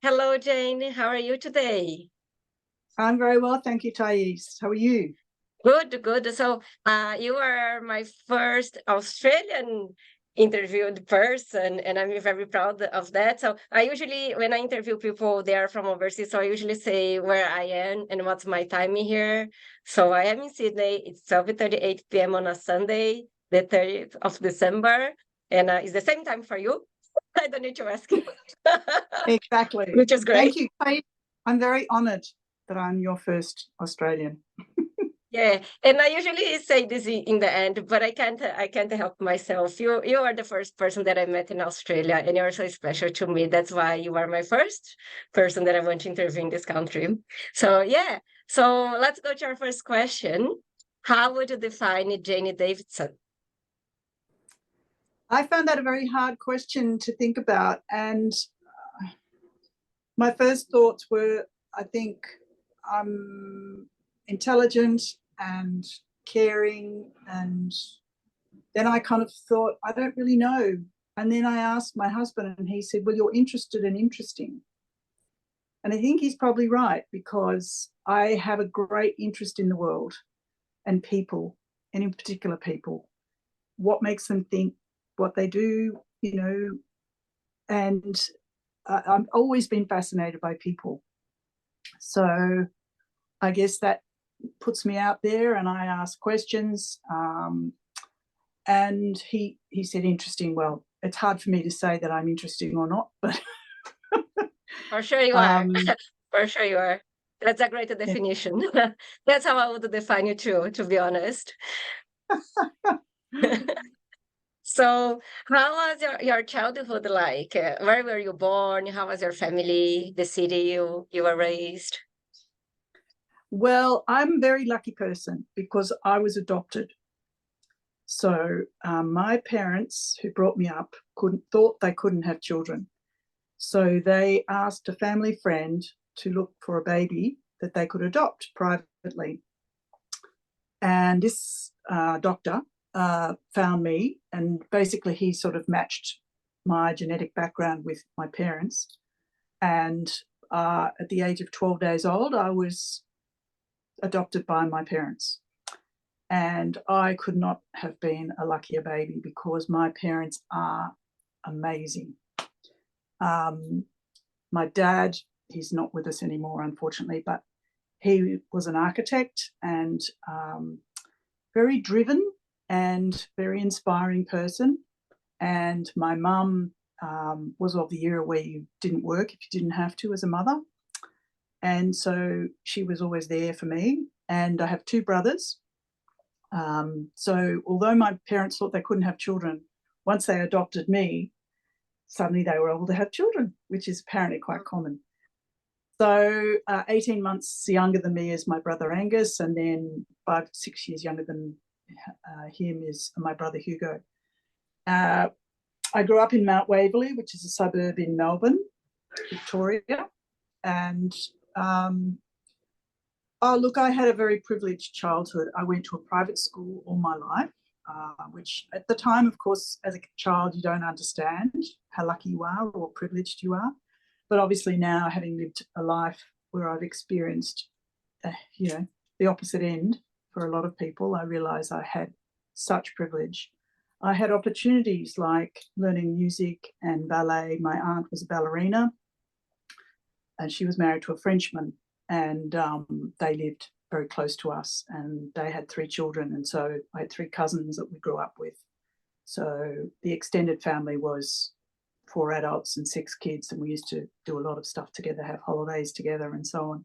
Hello, Jane. How are you today? I'm very well, thank you, Thais. How are you? Good, good. So, you are my first Australian interviewed person, and I'm very proud of that. So, I usually, when I interview people, they are from overseas. So, I usually say where I am and what's my timing here. So, I am in Sydney. It's 12:38 p.m. on a Sunday, the 30th of December, and it's the same time for you. I don't need to ask you, Exactly. which is Thank great. you, Thais. I'm very honoured that I'm your first Australian. Yeah, and I usually say this in the end, but I can't help myself. You are the first person that I met in Australia, and you're so special to me. That's why you are my first person that I want to interview in this country. So yeah, so let's go to our first question. How would you define Jane Davidson? I found that a very hard question to think about, and my first thoughts were, I think I'm intelligent and caring, and then I kind of thought, I don't really know. And then I asked my husband, and he said, well, you're interested and interesting. And I think he's probably right, because I have a great interest in the world and people, and in particular people, what makes them think, what they do, and I've always been fascinated by people. So I guess that puts me out there, and I ask questions. And he said, interesting. Well, it's hard for me to say that I'm interesting or not, but For sure you are. For sure you are. That's a great yeah. definition. That's how I would define you too, to be honest. So, how was your childhood like? Where were you born? How was your family, the city you were raised? Well, I'm a very lucky person because I was adopted. So my parents, who brought me up, thought they couldn't have children. So they asked a family friend to look for a baby that they could adopt privately. And this doctor found me, and basically he sort of matched my genetic background with my parents. And at the age of 12 days old, I was adopted by my parents. And I could not have been a luckier baby because my parents are amazing. My dad, he's not with us anymore, unfortunately, but he was an architect and very driven and very inspiring person. And my mum was of the era where you didn't work if you didn't have to as a mother. And so she was always there for me. And I have two brothers. So although my parents thought they couldn't have children, once they adopted me, suddenly they were able to have children, which is apparently quite common. So 18 months younger than me is my brother Angus, and then 5 to 6 years younger than him is my brother Hugo. I grew up in Mount Waverley, which is a suburb in Melbourne, Victoria. And oh, look, I had a very privileged childhood. I went to a private school all my life, which at the time, of course, as a child, you don't understand how lucky you are or privileged you are. But obviously now, having lived a life where I've experienced, the opposite end for a lot of people, I realise I had such privilege. I had opportunities like learning music and ballet. My aunt was a ballerina, and she was married to a Frenchman, and they lived very close to us, and they had 3 children, and so I had 3 cousins that we grew up with. So the extended family was 4 adults and 6 kids, and we used to do a lot of stuff together, have holidays together and so on.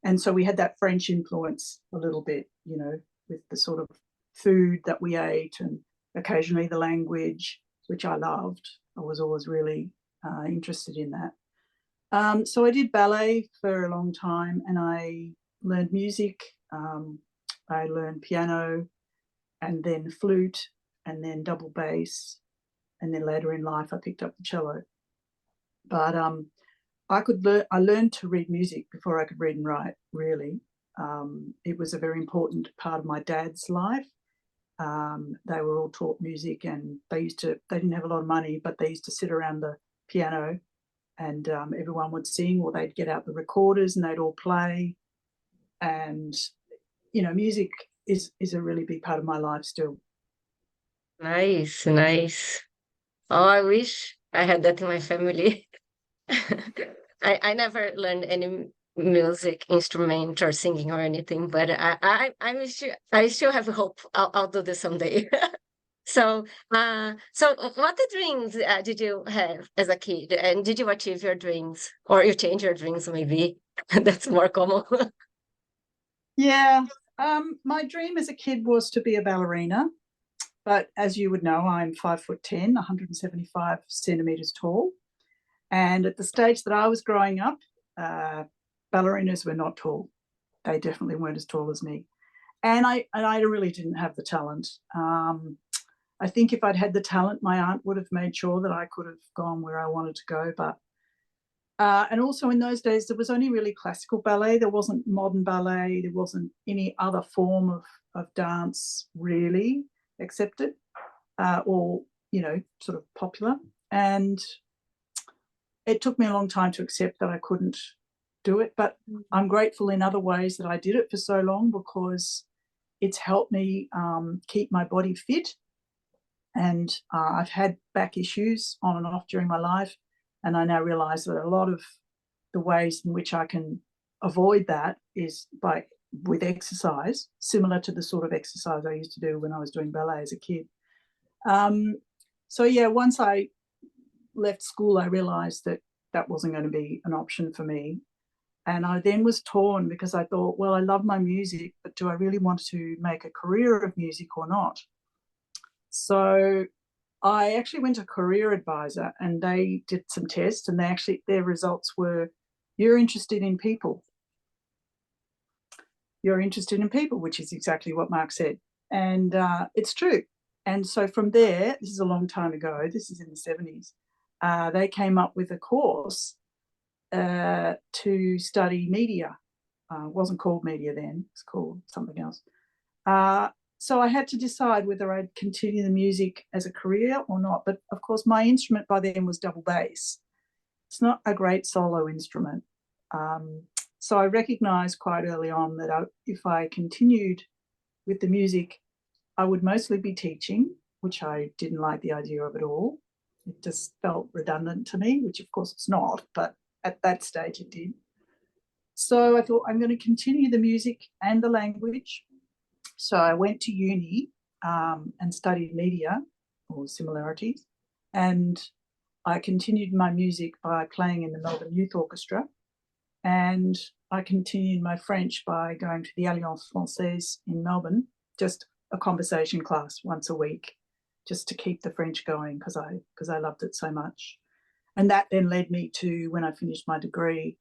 And so we had that French influence a little bit, with the sort of food that we ate and occasionally the language, which I loved. I was always really interested in that. So I did ballet for a long time, and I learned music. I learned piano, and then flute, and then double bass, and then later in life I picked up the cello. But I learned to read music before I could read and write, really. It was a very important part of my dad's life. They were all taught music, and they didn't have a lot of money, but they used to sit around the piano and everyone would sing, or they'd get out the recorders and they'd all play. And, you know, music is a really big part of my life still. Nice, nice. Oh, I wish I had that in my family. I never learned any music instrument or singing or anything, but I still have hope. I'll do this someday. So, so what the dreams did you have as a kid, and did you achieve your dreams, or you change your dreams maybe? That's more common. Yeah, my dream as a kid was to be a ballerina, but as you would know, I'm 5'10", 175 centimeters tall. And at the stage that I was growing up, ballerinas were not tall. They definitely weren't as tall as me. And I really didn't have the talent. I think if I'd had the talent, my aunt would have made sure that I could have gone where I wanted to go. But and also in those days, there was only really classical ballet. There wasn't modern ballet. There wasn't any other form of dance really accepted or, you know, sort of popular. And it took me a long time to accept that I couldn't do it. But I'm grateful in other ways that I did it for so long, because it's helped me keep my body fit. And I've had back issues on and off during my life. And I now realize that a lot of the ways in which I can avoid that is with exercise, similar to the sort of exercise I used to do when I was doing ballet as a kid. So yeah, once I left school, I realized that that wasn't going to be an option for me. And I then was torn, because I thought, well, I love my music, but do I really want to make a career of music or not? So I actually went to a career advisor, and they did some tests, and their results were, you're interested in people. You're interested in people, which is exactly what Mark said. And it's true. And so from there, this is a long time ago, this is in the 70s, they came up with a course to study media. It wasn't called media then, it's called something else. So I had to decide whether I'd continue the music as a career or not. But of course, my instrument by then was double bass. It's not a great solo instrument. So I recognized quite early on that if I continued with the music, I would mostly be teaching, which I didn't like the idea of at all. It just felt redundant to me, which of course it's not, but at that stage it did. So I thought, I'm going to continue the music and the language. So I went to uni and studied media, or similarities, and I continued my music by playing in the Melbourne Youth Orchestra, and I continued my French by going to the Alliance Française in Melbourne, just a conversation class once a week, just to keep the French going, because I loved it so much. And that then led me to, when I finished my degree,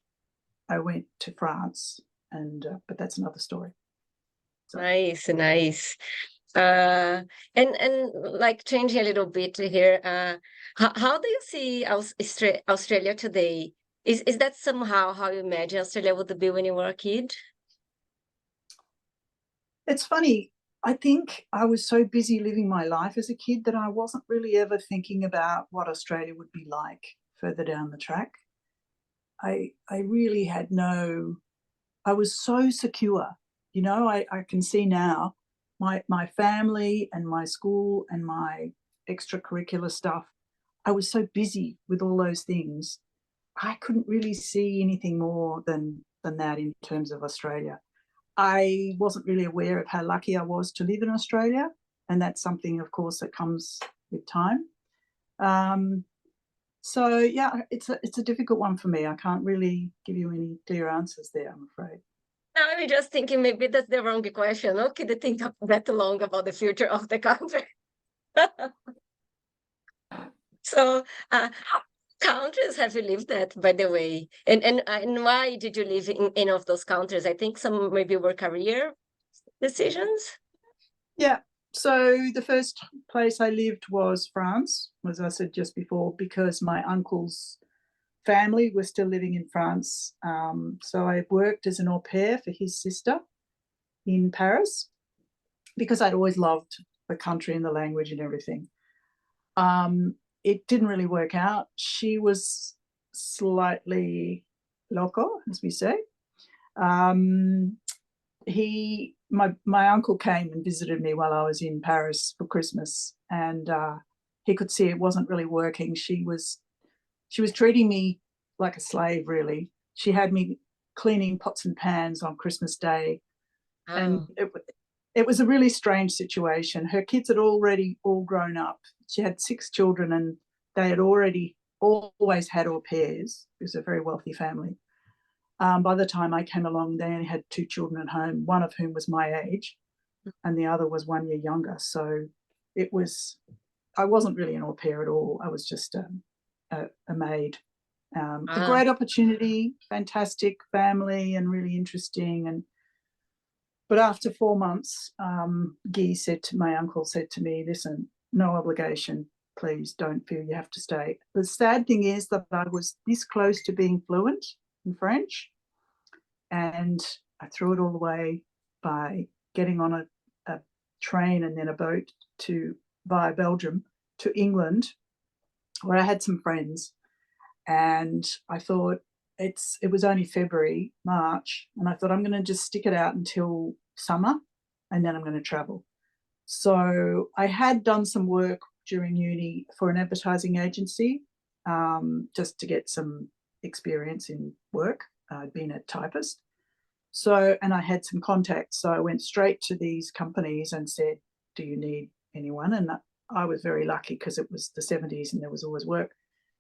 I went to France, and but that's another story. So. Nice, nice. And like changing a little bit here, how do you see Australia today? Is that somehow how you imagine Australia would be when you were a kid? It's funny. I think I was so busy living my life as a kid that I wasn't really ever thinking about what Australia would be like further down the track. I really had I was so secure. You know, I can see now my family and my school and my extracurricular stuff. I was so busy with all those things. I couldn't really see anything more than that in terms of Australia. I wasn't really aware of how lucky I was to live in Australia, and that's something, of course, that comes with time. So yeah, it's a difficult one for me. I can't really give you any clear answers there, I'm afraid. No, I'm just thinking maybe that's the wrong question. Okay, to think that long about the future of the country. So, how countries have you lived at, by the way? And why did you live in any of those countries? I think some maybe were career decisions. Yeah. So the first place I lived was France, as I said just before, because my uncle's family was still living in France. So I worked as an au pair for his sister in Paris, because I'd always loved the country and the language and everything. It didn't really work out. She was slightly loco, as we say. My uncle came and visited me while I was in Paris for Christmas, and he could see it wasn't really working. She was treating me like a slave, really. She had me cleaning pots and pans on Christmas Day, and it was a really strange situation. Her kids had already all grown up. She had 6 children, and they had already always had au pairs. It was a very wealthy family. By the time I came along, they only had 2 children at home, one of whom was my age, and the other was 1 year younger. So I wasn't really an au pair at all. I was just a maid. A great opportunity, fantastic family, and really interesting. But after 4 months, my uncle said to me, listen, no obligation, please don't feel you have to stay. The sad thing is that I was this close to being fluent in French, and I threw it all away by getting on a train and then a boat via Belgium to England, where I had some friends. And I thought, it was only February, March, and I thought I'm going to just stick it out until summer, and then I'm going to travel. So I had done some work during uni for an advertising agency, just to get some experience in work. I'd been a typist. And I had some contacts. So I went straight to these companies and said, do you need anyone? And I was very lucky because it was the 70s and there was always work.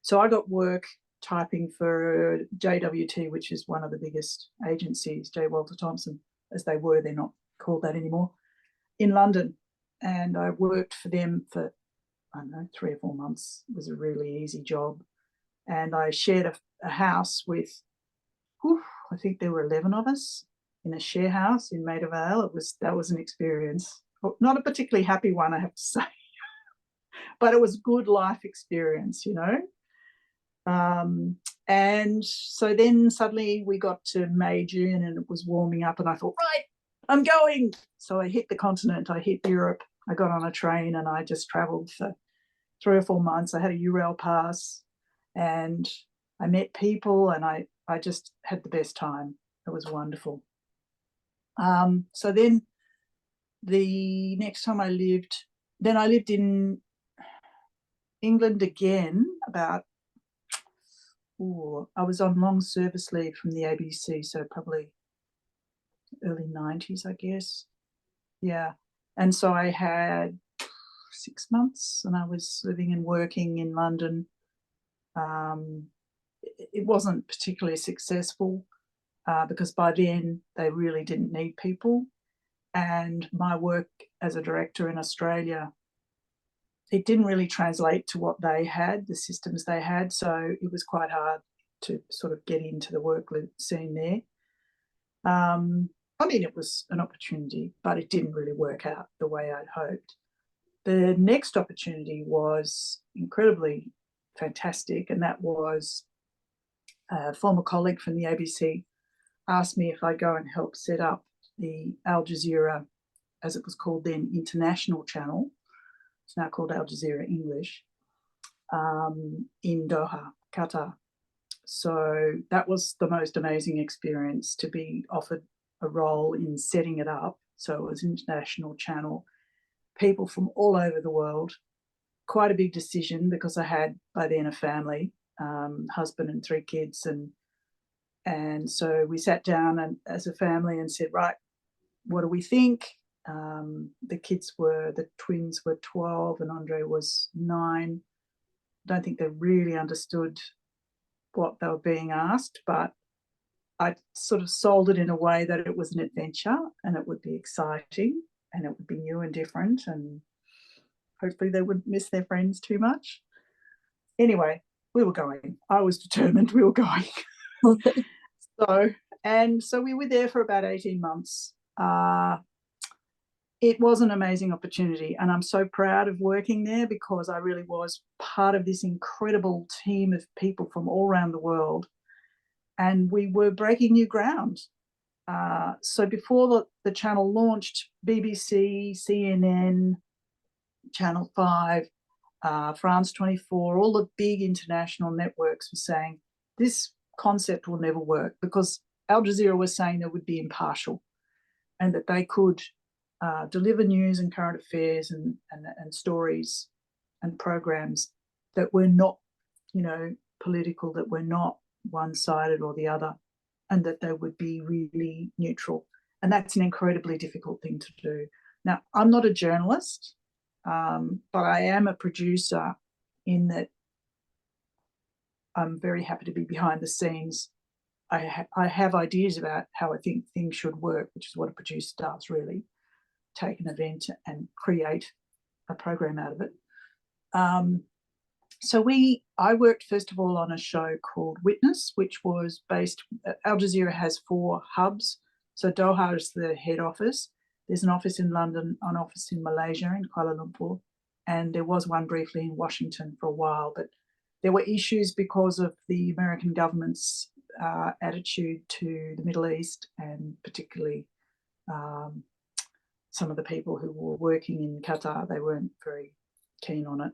So I got work typing for JWT, which is one of the biggest agencies, J. Walter Thompson, as they were. They're not called that anymore, in London. And I worked for them for, I don't know, 3 or 4 months. It was a really easy job. And I shared a house with, I think there were 11 of us in a share house in Maida Vale. That was an experience. Not a particularly happy one, I have to say, but it was good life experience, you know. And so then suddenly we got to May, June, and it was warming up, and I thought, right, I'm going. So I hit the continent, I hit Europe, I got on a train, and I just traveled for 3 or 4 months. I had a URAL pass, and I met people, and I just had the best time. It was wonderful. So then the next time I lived in England again about, I was on long service leave from the ABC, so probably early 90s, I guess. Yeah. And so I had 6 months, and I was living and working in London. It wasn't particularly successful because by then they really didn't need people. And my work as a director in Australia, it didn't really translate to what they had, the systems they had. So it was quite hard to sort of get into the work scene there. I mean, it was an opportunity, but it didn't really work out the way I'd hoped. The next opportunity was incredibly fantastic, and that was a former colleague from the ABC asked me if I'd go and help set up the Al Jazeera, as it was called then, international channel. It's now called Al Jazeera English, in Doha, Qatar. So that was the most amazing experience, to be offered a role in setting it up. So it was an international channel, people from all over the world. Quite a big decision because I had by then a family, husband and 3 kids, and so we sat down and as a family and said, right, what do we think? The twins were 12 and Andre was 9. I don't think they really understood what they were being asked, but I sort of sold it in a way that it was an adventure and it would be exciting and it would be new and different, and hopefully they wouldn't miss their friends too much. Anyway, we were going. I was determined we were going. So we were there for about 18 months. It was an amazing opportunity, and I'm so proud of working there because I really was part of this incredible team of people from all around the world, and we were breaking new ground. So before the channel launched, BBC, CNN, Channel 5, France 24, all the big international networks were saying, this concept will never work, because Al Jazeera was saying they would be impartial and that they could deliver news and current affairs and stories and programs that were not, political, that were not one-sided or the other, and that they would be really neutral. And that's an incredibly difficult thing to do. Now, I'm not a journalist, but I am a producer, in that I'm very happy to be behind the scenes. I have ideas about how I think things should work, which is what a producer does, really. Take an event and create a program out of it. I worked first of all on a show called Witness, which was based, Al Jazeera has 4 hubs. So Doha is the head office. There's an office in London, an office in Malaysia, in Kuala Lumpur, and there was one briefly in Washington for a while. But there were issues because of the American government's attitude to the Middle East, and particularly some of the people who were working in Qatar. They weren't very keen on it.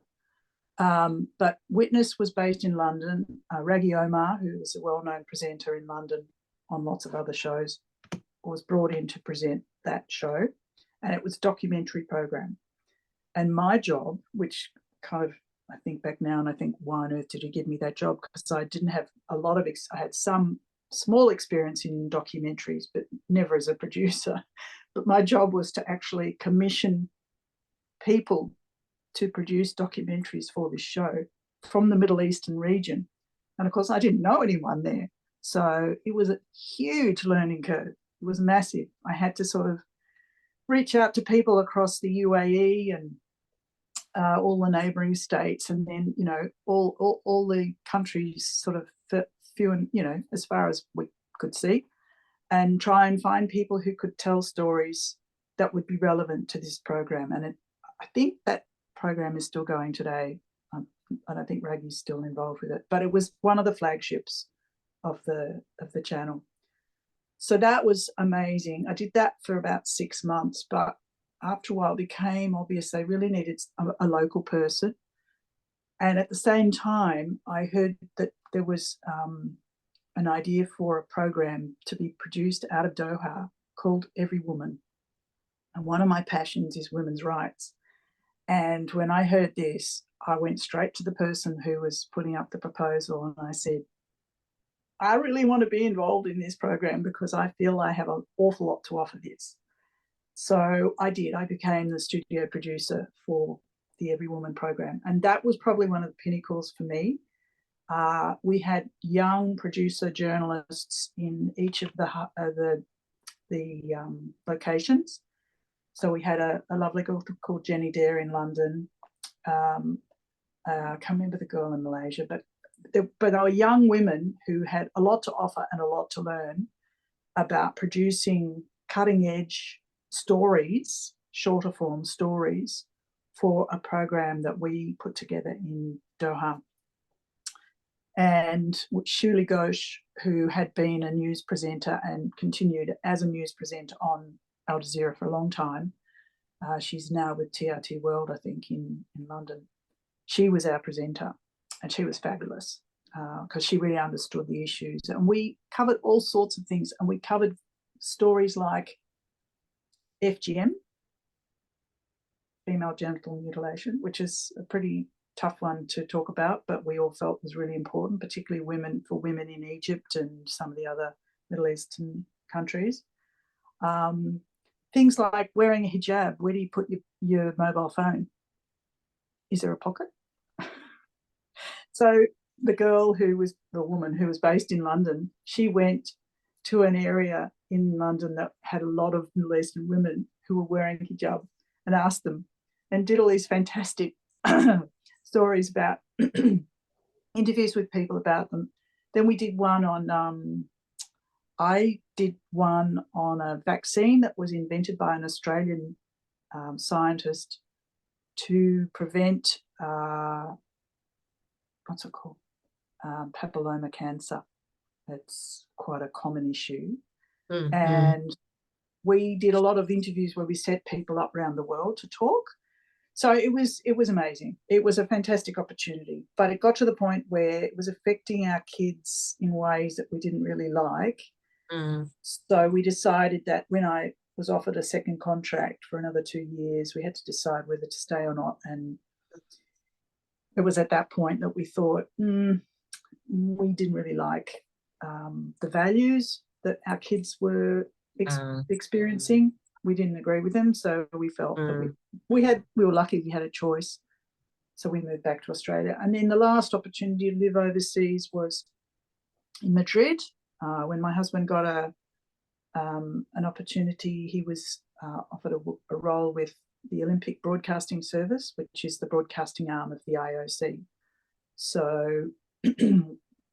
But Witness was based in London. Raggy Omar, who is a well-known presenter in London on lots of other shows, was brought in to present that show, and it was a documentary program. And my job, which kind of, I think back now and I think, why on earth did he give me that job? Because I didn't have a lot of, I had some small experience in documentaries, but never as a producer. But my job was to actually commission people to produce documentaries for this show from the Middle Eastern region. And of course, I didn't know anyone there. So it was a huge learning curve. It was massive. I had to sort of reach out to people across the UAE and all the neighbouring states, and then, all the countries, sort of few and, as far as we could see, and try and find people who could tell stories that would be relevant to this program. And I think that program is still going today. And I think Raggy's still involved with it, but it was one of the flagships of the channel. So that was amazing. I did that for about 6 months, but after a while it became obvious they really needed a local person. And at the same time, I heard that there was an idea for a program to be produced out of Doha called Every Woman. And one of my passions is women's rights. And when I heard this, I went straight to the person who was putting up the proposal, and I said, I really want to be involved in this program because I feel I have an awful lot to offer this. So I did. I became the studio producer for the Every Woman program, and that was probably one of the pinnacles for me. We had young producer journalists in each of the locations. So we had a lovely girl called Jenny Dare in London. I can't remember the girl in Malaysia, but they were young women who had a lot to offer and a lot to learn about producing cutting-edge stories, shorter form stories, for a program that we put together in Doha. And Shuli Ghosh, who had been a news presenter and continued as a news presenter on Al Jazeera for a long time, she's now with TRT World, I think, in London. She was our presenter, and she was fabulous because she really understood the issues. And we covered all sorts of things, and we covered stories like FGM, female genital mutilation, which is a pretty tough one to talk about, but we all felt was really important, particularly for women in Egypt and some of the other Middle Eastern countries. Things like wearing a hijab. Where do you put your mobile phone? Is there a pocket? So the woman who was based in London, she went to an area in London that had a lot of Middle Eastern women who were wearing hijab, and asked them, and did all these fantastic stories about interviews with people about them. Then we did one on, I did one on a vaccine that was invented by an Australian scientist to prevent, what's it called? Papilloma cancer. It's quite a common issue. Mm-hmm. And we did a lot of interviews where we set people up around the world to talk. So it was amazing. It was a fantastic opportunity, but it got to the point where it was affecting our kids in ways that we didn't really like. So we decided that when I was offered a second contract for another 2 years, we had to decide whether to stay or not. And it was at that point that we thought, we didn't really like the values that our kids were experiencing. We didn't agree with them, so we felt that we were lucky we had a choice. So we moved back to Australia. And then the last opportunity to live overseas was in Madrid. When my husband got an opportunity, he was offered a role with the Olympic Broadcasting Service, which is the broadcasting arm of the IOC. So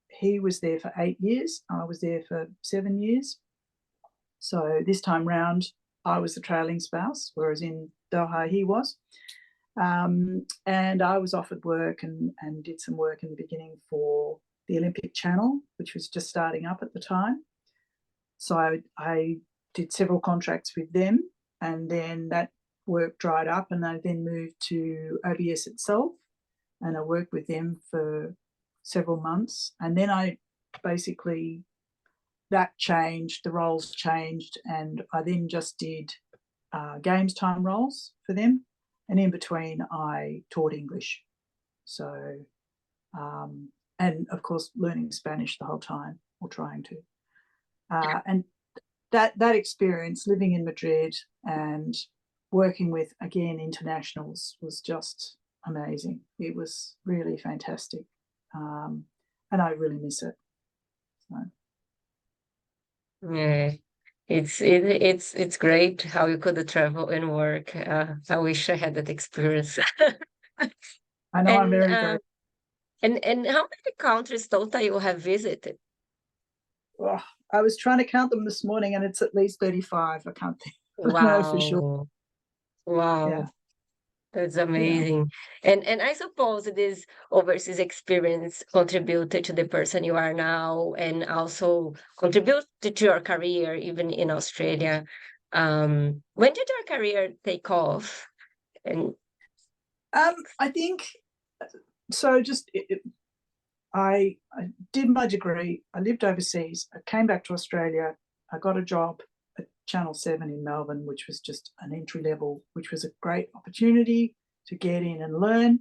he was there for 8 years. I was there for 7 years. So this time round, I was the trailing spouse, whereas in Doha he was. And I was offered work and did some work in the beginning for the Olympic Channel, which was just starting up at the time. So I did several contracts with them, and then that work dried up, and I then moved to OBS itself, and I worked with them for several months. And then that changed, the roles changed, and I then just did games time roles for them. And in between, I taught English. So, and of course, learning Spanish the whole time, or trying to. And that experience, living in Madrid and working with, again, internationals, was just amazing. It was really fantastic. And I really miss it. So. Yeah, it's great how you could travel and work. I wish I had that experience. I know I'm And very and how many countries total you have visited? oh, I was trying to count them this morning, and it's at least 35. I can't think. I know for sure. Wow. Wow. Yeah. That's Yeah. amazing. And I suppose this overseas experience contributed to the person you are now, and also contributed to your career, even in Australia. When did your career take off? And I think so. I did my degree. I lived overseas. I came back to Australia. I got a job at Channel 7 in Melbourne, which was just an entry level, which was a great opportunity to get in and learn.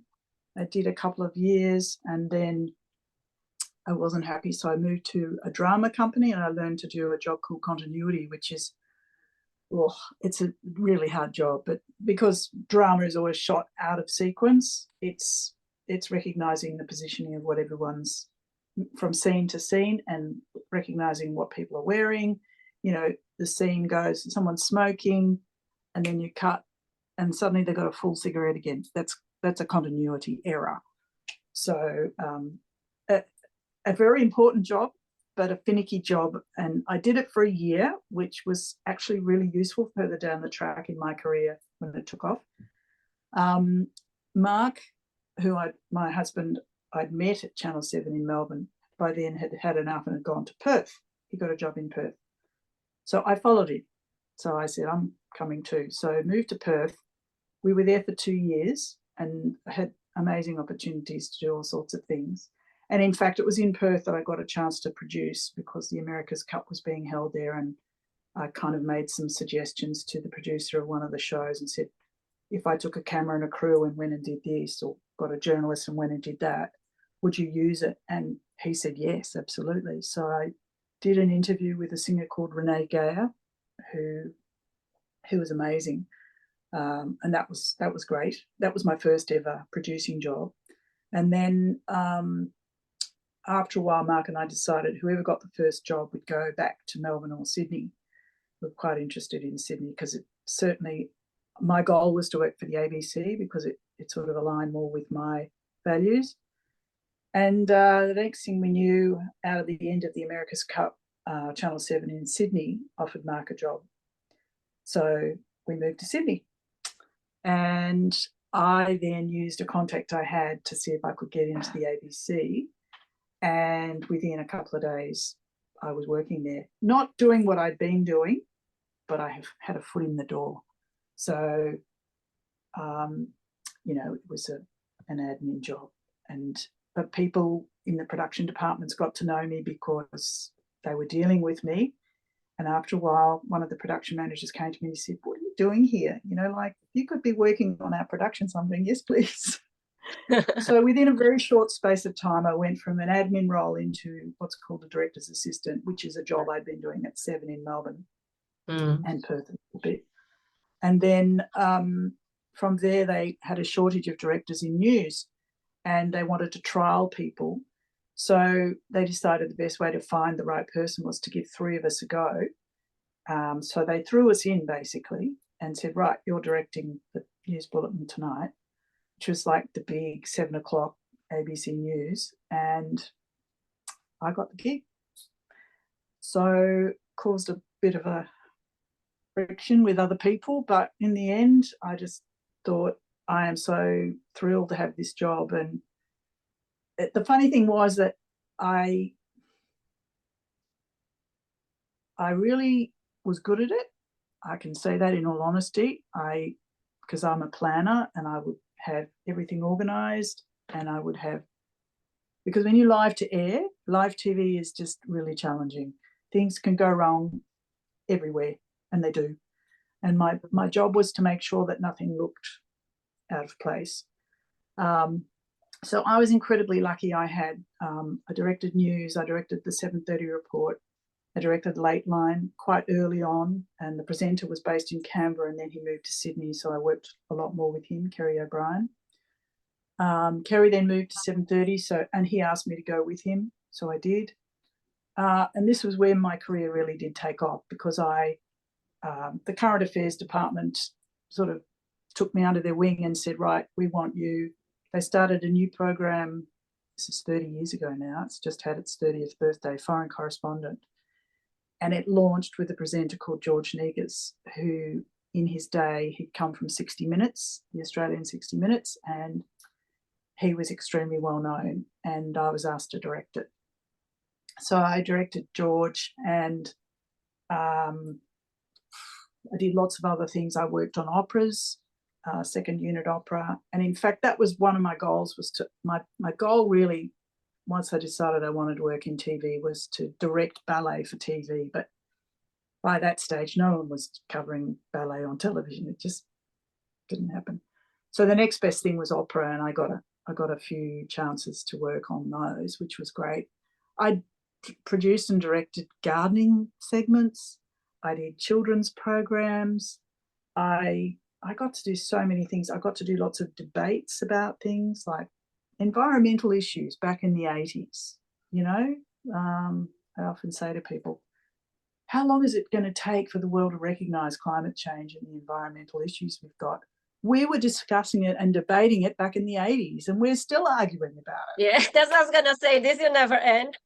I did a couple of years, and then I wasn't happy, so I moved to a drama company, and I learned to do a job called continuity, which is, well, it's a really hard job, but because drama is always shot out of sequence, it's recognizing the positioning of what everyone's from scene to scene, and recognizing what people are wearing. You know, the scene goes, someone's smoking, and then you cut, and suddenly they've got a full cigarette again. That's a continuity error. So a very important job, but a finicky job. And I did it for a year, which was actually really useful further down the track in my career when it took off. Mark, my husband, I'd met at Channel 7 in Melbourne, by then had enough and had gone to Perth. He got a job in Perth. So I followed him. So I said, I'm coming too. So I moved to Perth. We were there for 2 years and had amazing opportunities to do all sorts of things. And in fact, it was in Perth that I got a chance to produce, because the America's Cup was being held there, and I kind of made some suggestions to the producer of one of the shows and said, if I took a camera and a crew and went and did this, or got a journalist and went and did that, would you use it? And he said, yes, absolutely. So I did an interview with a singer called Renee Geyer, who was amazing. And that was great. That was my first ever producing job. And then after a while, Mark and I decided whoever got the first job would go back to Melbourne or Sydney. We're quite interested in Sydney, because it certainly, my goal was to work for the ABC, because it sort of aligned more with my values. And the next thing we knew, out of the end of the America's Cup, Channel 7 in Sydney offered Mark a job. So we moved to Sydney. And I then used a contact I had to see if I could get into the ABC. And within a couple of days, I was working there, not doing what I'd been doing, but I have had a foot in the door. So it was an admin job. But people in the production departments got to know me because they were dealing with me. And after a while, one of the production managers came to me and he said, "What are you doing here? You could be working on our production something." "Yes, please." So within a very short space of time, I went from an admin role into what's called a director's assistant, which is a job I'd been doing at Seven in Melbourne and Perth a little bit. And then from there, they had a shortage of directors in news and they wanted to trial people. So they decided the best way to find the right person was to give 3 of us a go. So they threw us in basically and said, "Right, you're directing the news bulletin tonight," which was like the big 7 o'clock ABC News. And I got the gig. So caused a bit of a friction with other people. But in the end, I just thought, I am so thrilled to have this job. And the funny thing was that I really was good at it. I can say that in all honesty. Because I'm a planner and I would have everything organised, and I would have, because when you live to air, live TV is just really challenging. Things can go wrong everywhere, and they do. And my job was to make sure that nothing looked out of place. So I was incredibly lucky. I directed news, I directed the 7:30 report, I directed Late Line quite early on, and the presenter was based in Canberra and then he moved to Sydney, so I worked a lot more with him, Kerry O'Brien. Kerry then moved to 7:30, and he asked me to go with him, so I did. And this was where my career really did take off, because the current affairs department sort of took me under their wing and said, "Right, we want you." They started a new program. This is 30 years ago now. It's just had its 30th birthday, Foreign Correspondent. And it launched with a presenter called George Negus, who in his day, he'd come from 60 Minutes, the Australian 60 Minutes, and he was extremely well known, and I was asked to direct it. So I directed George, and I did lots of other things. I worked on operas, second unit opera. And in fact, that was one of my goals, my goal really, once I decided I wanted to work in TV, was to direct ballet for TV. But by that stage, no one was covering ballet on television. It just didn't happen. So the next best thing was opera, and I got a few chances to work on those, which was great. I produced and directed gardening segments. I did children's programs. I got to do so many things. I got to do lots of debates about things like environmental issues back in the 80s. I often say to people, how long is it going to take for the world to recognise climate change and the environmental issues we've got? We were discussing it and debating it back in the 80s, and we're still arguing about it. Yeah, that's what I was going to say. This will never end.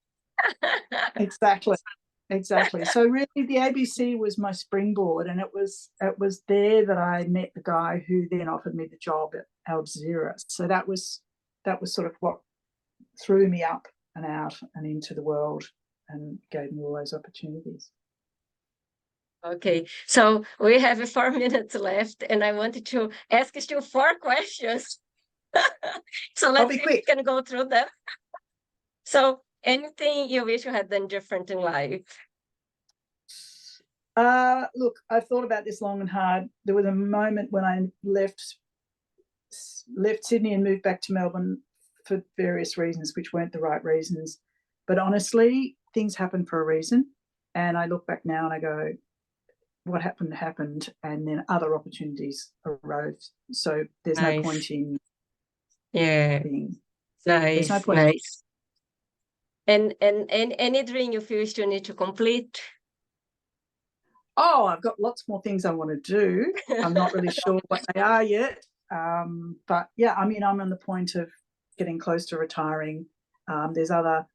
Exactly. So really the ABC was my springboard, and it was there that I met the guy who then offered me the job at Al Jazeera. So that was sort of what threw me up and out and into the world and gave me all those opportunities. Okay, so we have 4 minutes left, and I wanted to ask you still 4 questions. So let's see if we can go through them. So anything you wish you had done different in life? Look, I've thought about this long and hard. There was a moment when I left Sydney and moved back to Melbourne for various reasons, which weren't the right reasons. But honestly, things happen for a reason. And I look back now and I go, what happened, and then other opportunities arose. So there's no point in being. There's no point. Nice. And any dream you feel you still need to complete? Oh, I've got lots more things I want to do. I'm not really sure what they are yet. But yeah, I mean, I'm on the point of getting close to retiring. There's other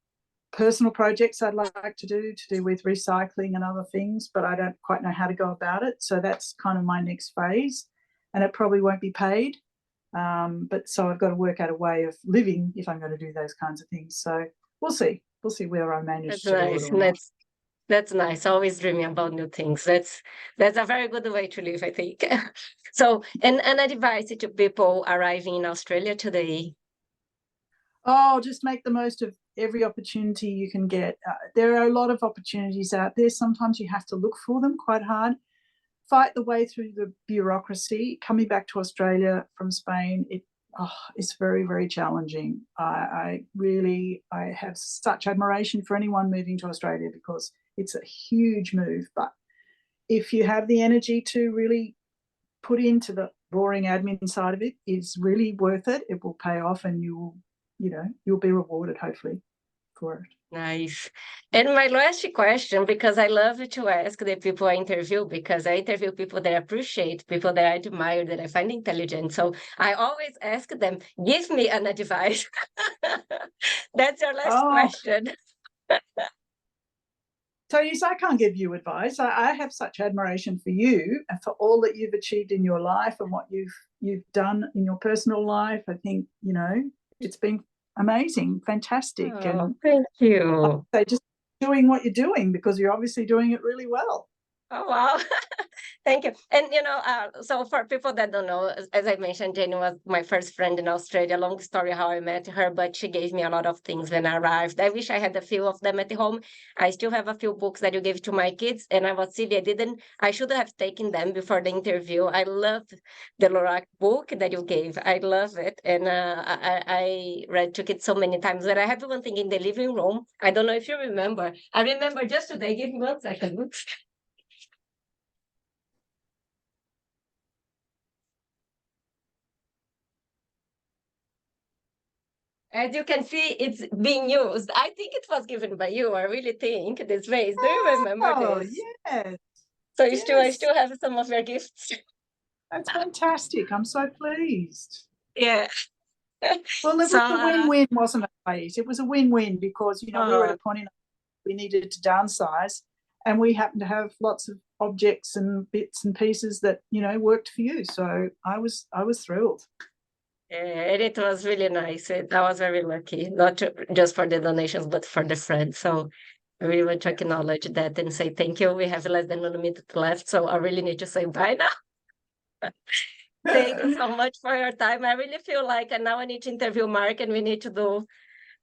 personal projects I'd like to do with recycling and other things, but I don't quite know how to go about it. So that's kind of my next phase, and it probably won't be paid. But so I've got to work out a way of living if I'm going to do those kinds of things. So we'll see. We'll see where I manage to do it or not. That's nice. Always dreaming about new things. That's a very good way to live, I think. So, and an advice to people arriving in Australia today. Oh, just make the most of every opportunity you can get. There are a lot of opportunities out there. Sometimes you have to look for them quite hard. Fight the way through the bureaucracy. Coming back to Australia from Spain, it's very, very challenging. I have such admiration for anyone moving to Australia because it's a huge move. But if you have the energy to really put into the boring admin side of it, it's really worth it. It will pay off, and you'll be rewarded hopefully for it. Nice. And my last question, because I love to ask the people I interview, because I interview people that I appreciate, people that I admire, that I find intelligent. So I always ask them, give me an advice. That's your last question. So yes, I can't give you advice. I have such admiration for you and for all that you've achieved in your life and what you've done in your personal life. I think, it's been amazing, fantastic. Oh, and thank you. just doing what you're doing, because you're obviously doing it really well. Oh, wow. Thank you. And, so for people that don't know, as I mentioned, Jenny was my first friend in Australia. Long story how I met her, but she gave me a lot of things when I arrived. I wish I had a few of them at home. I still have a few books that you gave to my kids, and I was silly. I should have taken them before the interview. I love the Lorac book that you gave. I love it. And I took it so many times. But I have one thing in the living room. I don't know if you remember. I remember just today. Give me 1 second. As you can see, it's being used. I think it was given by you. I really think this vase. Do you remember this? Yes. So I Yes. still have some of your gifts. That's fantastic. I'm so pleased. Yeah. Well, it So, was a win-win, wasn't it, ladies? It was a win-win because, we were at a point in we needed to downsize, and we happened to have lots of objects and bits and pieces that, worked for you. So I was thrilled. and it was really nice. I was very lucky, not just for the donations, but for the friends. So I really want to acknowledge that and say thank you. We have less than 1 minute left, so I really need to say bye now. Thank you so much for your time. I really feel like now I need to interview Mark, and we need to do.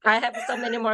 I have so many more